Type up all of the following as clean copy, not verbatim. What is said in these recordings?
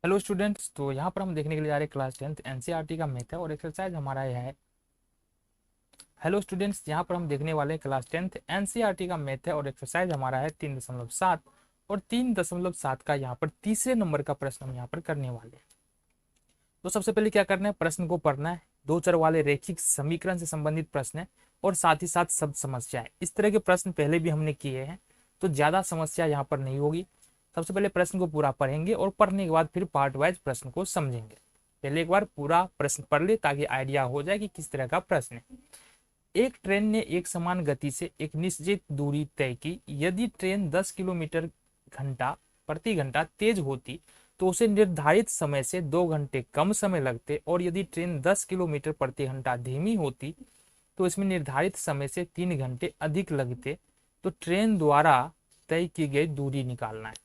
Hello students, तो यहाँ पर हम देखने के लिए जा रहे हैं क्लास 10th एनसीईआरटी का मैथ है और एक्सरसाइज हमारा यह है। हेलो स्टूडेंट्स, यहाँ पर हम देखने वाले हैं क्लास 10th एनसीईआरटी का मैथ है और एक्सरसाइज हमारा है 3.7 और 3.7 का यहाँ पर तीसरे नंबर का प्रश्न हम यहाँ पर करने वाले हैं। तो सबसे पहले क्या करना है, प्रश्न को पढ़ना है। दो चर वाले रैखिक समीकरण से संबंधित प्रश्न है और साथ ही साथ शब्द समस्या है। इस तरह के प्रश्न पहले भी हमने किए हैं, तो ज्यादा समस्या यहाँ पर नहीं होगी। सबसे पहले प्रश्न को पूरा पढ़ेंगे और पढ़ने के बाद फिर पार्ट वाइज प्रश्न को समझेंगे। पहले एक बार पूरा प्रश्न पढ़ ले ताकि आइडिया हो जाए कि किस तरह का प्रश्न है। एक ट्रेन ने एक समान गति से एक निश्चित दूरी तय की। यदि ट्रेन 10 किलोमीटर घंटा प्रति घंटा तेज होती तो उसे निर्धारित समय से 2 घंटे कम समय लगते, और यदि ट्रेन 10 किलोमीटर प्रति घंटा धीमी होती तो इसमें निर्धारित समय से 3 घंटे अधिक लगते। तो ट्रेन द्वारा तय की गई दूरी निकालना है।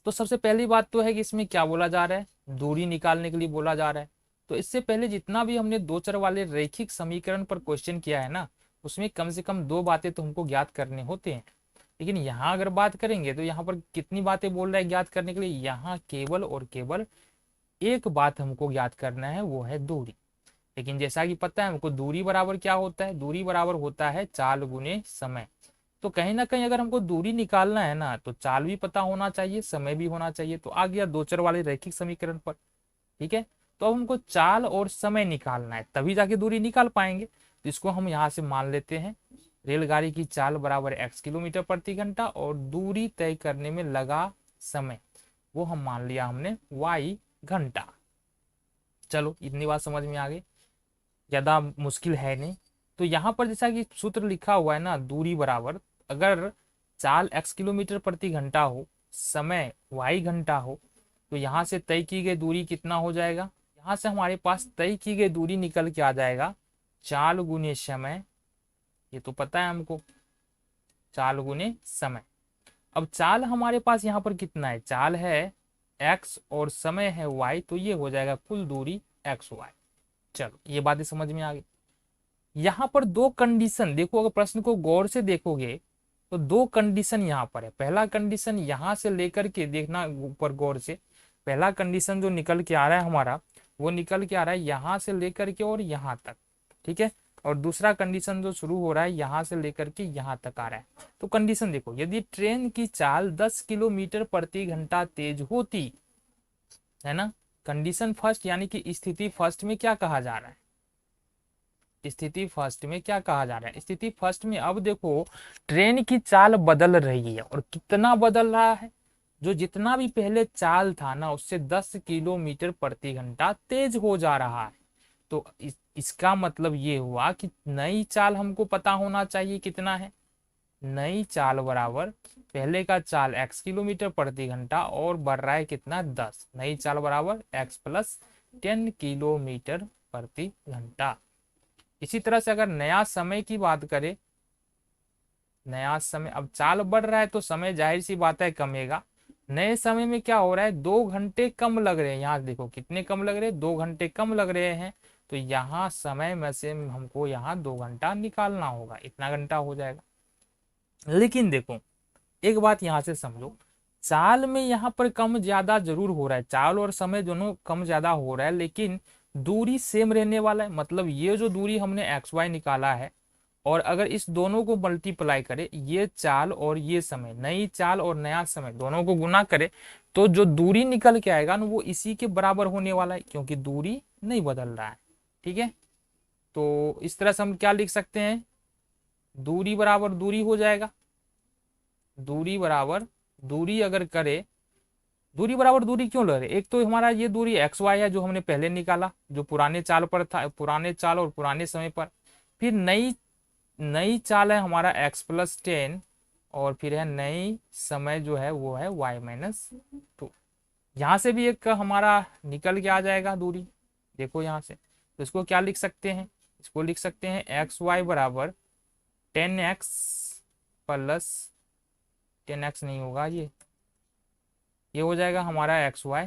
तो सबसे पहली बात तो है कि इसमें क्या बोला जा रहा है, दूरी निकालने के लिए बोला जा रहा है। तो इससे पहले जितना भी हमने दो चर वाले रैखिक समीकरण पर क्वेश्चन किया है ना, उसमें कम से कम दो बातें तो हमको ज्ञात करने होते हैं। लेकिन यहाँ अगर बात करेंगे तो यहाँ पर कितनी बातें बोल रहा है ज्ञात करने के लिए, यहाँ केवल और केवल एक बात हमको ज्ञात करना है, वो है दूरी। लेकिन जैसा कि पता है हमको, दूरी बराबर क्या होता है, दूरी बराबर होता है चाल गुने समय। तो कहीं ना कहीं अगर हमको दूरी निकालना है ना, तो चाल भी पता होना चाहिए, समय भी होना चाहिए। तो आ गया दो चर वाले रैखिक समीकरण पर। ठीक है, तो अब हमको चाल और समय निकालना है, तभी जाके दूरी निकाल पाएंगे। तो इसको हम यहाँ से मान लेते हैं, रेलगाड़ी की चाल बराबर x किलोमीटर प्रति घंटा और दूरी तय करने में लगा समय वो हम मान लिया हमने y घंटा। चलो इतनी बात समझ में आ गई, ज्यादा मुश्किल है नहीं। तो यहाँ पर जैसा कि सूत्र लिखा हुआ है ना, दूरी बराबर, अगर चाल x किलोमीटर प्रति घंटा हो, समय y घंटा हो, तो यहाँ से तय की गई दूरी कितना हो जाएगा, यहाँ से हमारे पास तय की गई दूरी निकल के आ जाएगा चाल गुने समय। ये तो पता है हमको, चाल गुने समय। अब चाल हमारे पास यहाँ पर कितना है, चाल है x और समय है y, तो ये हो जाएगा कुल दूरी xy। चलो ये बातें समझ में आ गई। यहाँ पर दो कंडीशन देखो, अगर प्रश्न को गौर से देखोगे तो दो कंडीशन यहाँ पर है। पहला कंडीशन यहाँ से लेकर के देखना ऊपर गौर से, पहला कंडीशन जो निकल के आ रहा है हमारा, वो निकल के आ रहा है यहाँ से लेकर के और यहाँ तक। ठीक है, और दूसरा कंडीशन जो शुरू हो रहा है यहाँ से लेकर के यहाँ तक आ रहा है। तो कंडीशन देखो, यदि ट्रेन की चाल 10 किलोमीटर प्रति घंटा तेज होती, है ना। कंडीशन फर्स्ट यानी कि स्थिति फर्स्ट में क्या कहा जा रहा है, स्थिति फर्स्ट में क्या कहा जा रहा है, स्थिति फर्स्ट में अब देखो ट्रेन की चाल बदल रही है, और कितना बदल रहा है, जो जितना भी पहले चाल था ना उससे 10 किलोमीटर प्रति घंटा तेज हो जा रहा है। तो इसका मतलब ये हुआ कि नई चाल हमको पता होना चाहिए कितना है। नई चाल बराबर पहले का चाल x किलोमीटर प्रति घंटा और बढ़ रहा है कितना 10, नई चाल बराबर x प्लस 10 किलोमीटर प्रति घंटा। इसी तरह से अगर नया समय की बात करें, नया समय, अब चाल बढ़ रहा है तो समय जाहिर सी बात है कमेगा। नए समय में क्या हो रहा है, 2 घंटे कम लग रहे हैं। यहाँ देखो कितने कम लग रहे हैं, 2 घंटे कम लग रहे हैं। तो यहाँ समय में से हमको यहाँ 2 घंटा निकालना होगा, इतना घंटा हो जाएगा। लेकिन देखो एक बात यहाँ से समझो, चाल में यहाँ पर कम ज्यादा जरूर हो रहा है, चाल और समय दोनों कम ज्यादा हो रहा है, लेकिन दूरी सेम रहने वाला है। मतलब ये जो दूरी हमने एक्स वाई निकाला है, और अगर इस दोनों को मल्टीप्लाई करें, ये चाल और ये समय, नई चाल और नया समय दोनों को गुना करें, तो जो दूरी निकल के आएगा ना वो इसी के बराबर होने वाला है, क्योंकि दूरी नहीं बदल रहा है। ठीक है, तो इस तरह से हम क्या लिख सकते हैं, दूरी बराबर दूरी हो जाएगा, दूरी बराबर दूरी अगर करे, दूरी बराबर दूरी क्यों ले रहे, एक तो हमारा ये दूरी एक्स वाई है जो हमने पहले निकाला, जो पुराने चाल पर था, पुराने चाल और पुराने समय पर। फिर नई नई चाल है हमारा x प्लस 10, और फिर है नई समय जो है वो है y माइनस 2। यहाँ से भी एक हमारा निकल के आ जाएगा दूरी, देखो यहाँ से। तो इसको क्या लिख सकते हैं, इसको लिख सकते हैं एक्स वाई बराबर 10x प्लस 10x नहीं होगा, ये हो जाएगा हमारा एक्स वाई,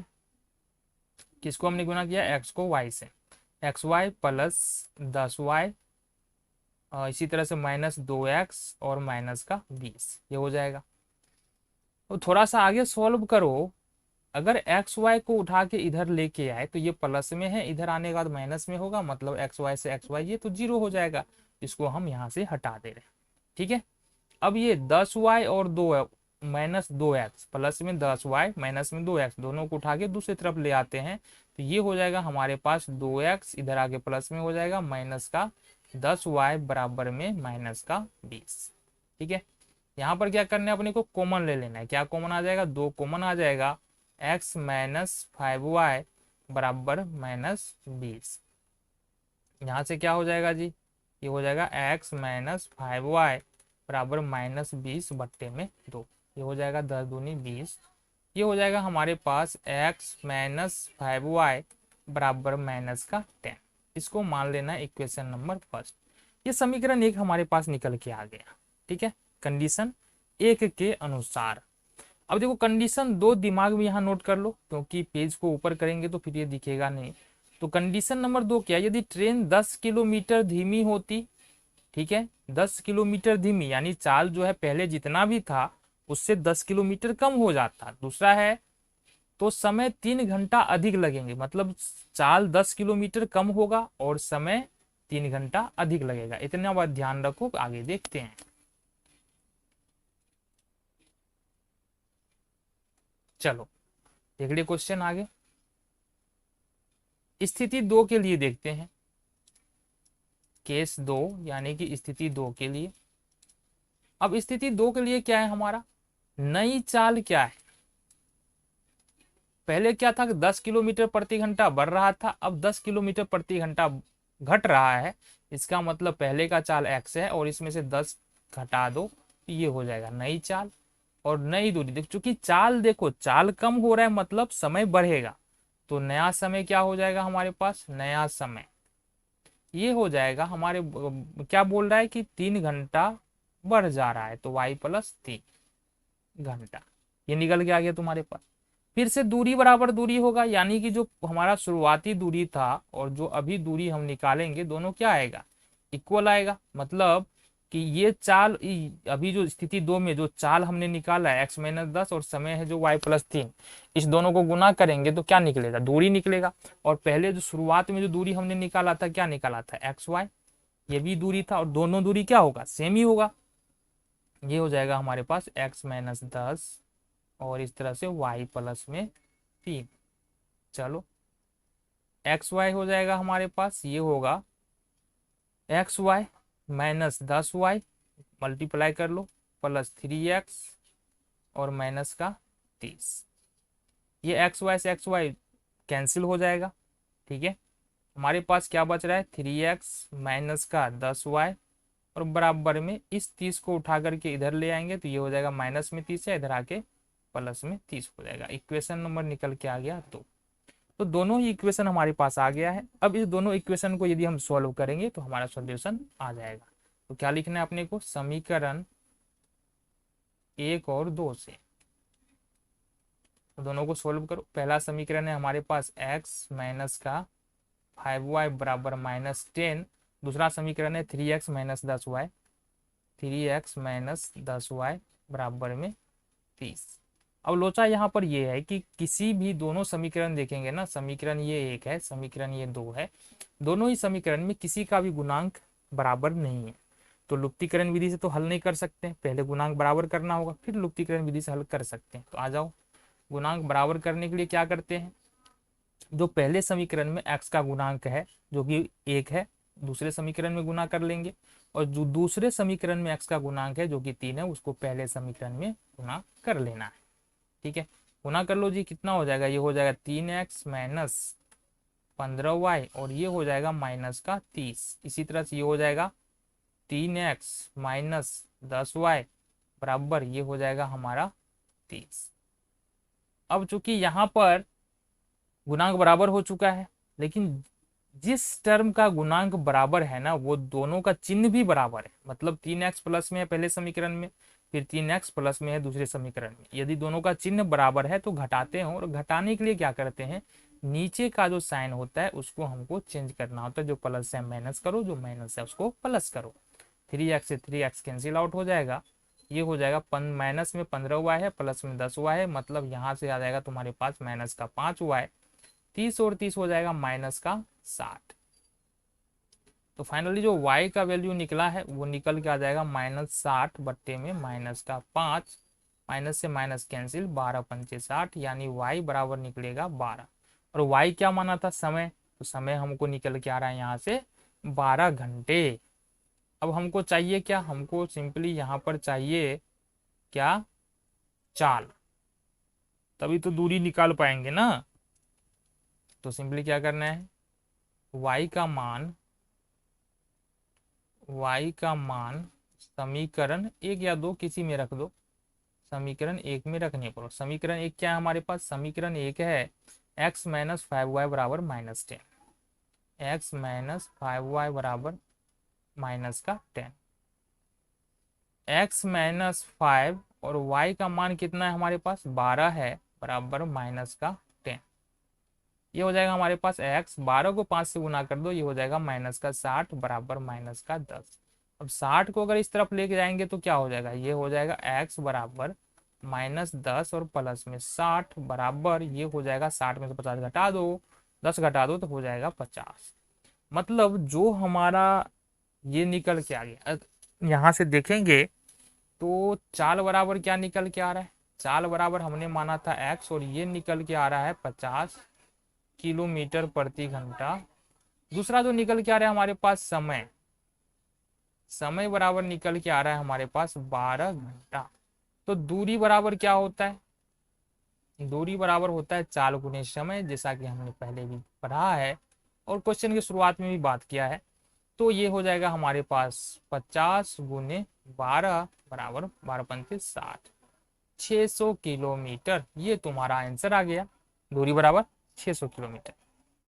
किसको हमने गुना किया, x को y से, एक्स वाई प्लस 10y, इसी तरह से -2x और -20, ये हो जाएगा। तो थोड़ा सा आगे सॉल्व करो, अगर एक्स वाई को उठा के इधर लेके आए तो ये प्लस में है, इधर आने के बाद माइनस में होगा, मतलब एक्स वाई से एक्स वाई ये तो जीरो हो जाएगा, इसको हम यहाँ से हटा दे रहे हैं। ठीक है, अब ये 10y और 2 माइनस 2x प्लस में 10y माइनस में 2x दोनों को उठा के दूसरी तरफ ले आते हैं, तो ये हो जाएगा हमारे पास 2x इधर आके प्लस में हो जाएगा माइनस का 10y बराबर में माइनस का 20। ठीक है, यहाँ पर क्या करना है, अपने को कॉमन ले लेना है। क्या कॉमन आ जाएगा, 2 कॉमन आ जाएगा, x माइनस 5y बराबर माइनस 20। यहाँ से क्या हो जाएगा जी, ये हो जाएगा x माइनस 5y बराबर माइनस 20 बट्टे में 2। ये हो जाएगा 10 दूनी 20। ये हो जाएगा हमारे पास x माइनस 5y बराबर माइनस का 10। इसको मान लेना इक्वेशन नंबर फर्स्ट। ये समीकरण 1 हमारे पास निकल के आ गया। ठीक है, कंडीशन 1 के अनुसार। अब देखो कंडीशन 2 दिमाग में यहाँ नोट कर लो, क्योंकि पेज को ऊपर करेंगे तो फिर ये दिखेगा नहीं। तो कंडीशन नंबर 2 क्या, यदि ट्रेन 10 किलोमीटर धीमी होती, ठीक है 10 किलोमीटर धीमी, यानी चाल जो है पहले जितना भी था उससे 10 किलोमीटर कम हो जाता। दूसरा है तो समय 3 घंटा अधिक लगेंगे, मतलब चाल 10 किलोमीटर कम होगा और समय 3 घंटा अधिक लगेगा। इतना बात ध्यान रखो, आगे देखते हैं। चलो देख लिए क्वेश्चन आगे। स्थिति 2 के लिए देखते हैं, केस 2 यानी कि स्थिति 2 के लिए। अब स्थिति 2 के लिए क्या है हमारा, नई चाल क्या है, पहले क्या था कि 10 किलोमीटर प्रति घंटा बढ़ रहा था, अब 10 किलोमीटर प्रति घंटा घट रहा है। इसका मतलब पहले का चाल x है और इसमें से 10 घटा दो, ये हो जाएगा नई चाल। और नई दूरी देख, चूंकि चाल देखो चाल कम हो रहा है मतलब समय बढ़ेगा, तो नया समय क्या हो जाएगा हमारे पास, नया समय ये हो जाएगा हमारे क्या बोल रहा है कि 3 घंटा बढ़ जा रहा है, तो y प्लस 3 घंटा ये निकल के आ गया तुम्हारे पास। फिर से दूरी बराबर दूरी होगा, यानी कि जो हमारा शुरुआती दूरी था और जो अभी दूरी हम निकालेंगे दोनों क्या आएगा, इक्वल आएगा। मतलब कि ये चाल अभी जो स्थिति 2 में जो चाल हमने निकाला है x माइनस 10 और समय है जो y प्लस 3, इस दोनों को गुना करेंगे तो क्या निकलेगा, दूरी निकलेगा। और पहले जो शुरुआत में जो दूरी हमने निकाला था क्या निकाला था, एक्स वाई, ये भी दूरी था और दोनों दूरी क्या होगा, सेम ही होगा। ये हो जाएगा हमारे पास x माइनस 10 और इस तरह से y प्लस में 3। चलो एक्स वाई हो जाएगा हमारे पास, ये होगा x Y minus 10y multiply कर लो प्लस 3x और माइनस का 30। ये एक्स वाई से एक्स वाई कैंसिल हो जाएगा। ठीक है, हमारे पास क्या बच रहा है, 3x माइनस का 10y और बराबर में इस 30 को उठा करके इधर ले आएंगे तो ये हो जाएगा माइनस में 30 है, इधर आके प्लस में 30 हो जाएगा। इक्वेशन नंबर निकल के आ गया 2। तो दोनों ही इक्वेशन हमारे पास आ गया है। अब इस दोनों इक्वेशन को यदि हम सॉल्व करेंगे तो हमारा सॉल्यूशन आ जाएगा। तो क्या लिखना है अपने को, समीकरण 1 और 2 से तो दोनों को सॉल्व करो। पहला समीकरण है हमारे पास x माइनस का 5y बराबर माइनस 10। दूसरा समीकरण है 3x minus 10y, 3x minus 10y बराबर में 30। अब लोचा यहाँ पर ये है कि किसी भी दोनों समीकरण देखेंगे ना, समीकरण ये 1 है, समीकरण ये 2 है, दोनों ही समीकरण में किसी का भी गुणांक बराबर नहीं है। तो लुप्तीकरण विधि से तो हल नहीं कर सकते, पहले गुणांक बराबर करना होगा फिर लुप्तीकरण विधि से हल कर सकते हैं। तो आ जाओ, गुणांक बराबर करने के लिए क्या करते हैं, जो पहले समीकरण में x का गुणांक है जो कि 1 है, दूसरे समीकरण में गुना कर लेंगे, और जो दूसरे समीकरण में x का गुणांक है जो कि 3 है उसको पहले समीकरण में गुना कर लेना है। ठीक है, गुना कर लो जी, कितना हो जाएगा, ये हो जाएगा 3x माइनस 15y और ये हो जाएगा माइनस का 30। इसी तरह से ये हो जाएगा 3x माइनस 10y बराबर ये हो जाएगा हमारा 30। अब चूंकि यहाँ पर गुणांक बराबर हो चुका है, लेकिन जिस टर्म का गुणांक बराबर है ना वो दोनों का चिन्ह भी बराबर है। मतलब 3x प्लस में है पहले समीकरण में, फिर 3x प्लस में है दूसरे समीकरण में। यदि दोनों का चिन्ह बराबर है तो घटाते हैं, और घटाने के लिए क्या करते हैं, नीचे का जो साइन होता है उसको हमको चेंज करना होता है। जो प्लस है माइनस करो, जो माइनस है उसको प्लस करो। 3x से 3x कैंसिल आउट हो जाएगा ये हो जाएगा माइनस में 15 हुआ है, प्लस में 10 हुआ है, मतलब यहाँ से आ जाएगा तुम्हारे पास माइनस का 5 हुआ है। 30 और 30 हो जाएगा माइनस का 60। तो फाइनली जो y का वैल्यू निकला है वो निकल के आ जाएगा -60 बट्टे में माइनस का 5, माइनस से माइनस कैंसिल, 12 पंचे 60, यानी y बराबर निकलेगा 12। और y क्या माना था? समय। तो समय हमको निकल के आ रहा है यहाँ से 12 घंटे। अब हमको चाहिए क्या? हमको सिंपली यहाँ पर चाहिए क्या? चाल, तभी तो दूरी निकाल पाएंगे ना। तो सिंपली क्या करना है, y का मान समीकरण 1 या 2 किसी में रख दो, समीकरण 1 में रखने पर। समीकरण 1 क्या है हमारे पास? समीकरण 1 है x माइनस 5y बराबर -10, x माइनस 5y बराबर माइनस का 10। x माइनस 5 और y का मान कितना है हमारे पास? 12 है, बराबर माइनस का 10। ये हो जाएगा हमारे पास x, 12 को 5 से गुना कर दो, ये हो जाएगा माइनस का 60 बराबर माइनस का 10। अब 60 को अगर इस तरफ लेके जाएंगे तो क्या हो जाएगा? ये हो जाएगा x बराबर -10 और प्लस में 60 बराबर, ये हो जाएगा 60 में से 50 घटा दो, 10 घटा दो तो हो जाएगा 50। मतलब जो हमारा ये निकल के आ गया, यहाँ से देखेंगे तो चाल बराबर क्या निकल के आ रहा है? चाल बराबर हमने माना था x और ये निकल के आ रहा है 50 किलोमीटर प्रति घंटा। दूसरा जो निकल के आ रहा है हमारे पास समय, समय बराबर निकल के आ रहा है हमारे पास 12 घंटा। तो दूरी बराबर क्या होता है? दूरी बराबर होता है चाल गुने समय, जैसा कि हमने पहले भी पढ़ा है और क्वेश्चन की शुरुआत में भी बात किया है। तो ये हो जाएगा हमारे पास 50 गुने 12 बराबर 12 पंचे 60, 600 किलोमीटर। ये तुम्हारा आंसर आ गया, दूरी बराबर 600 किलोमीटर।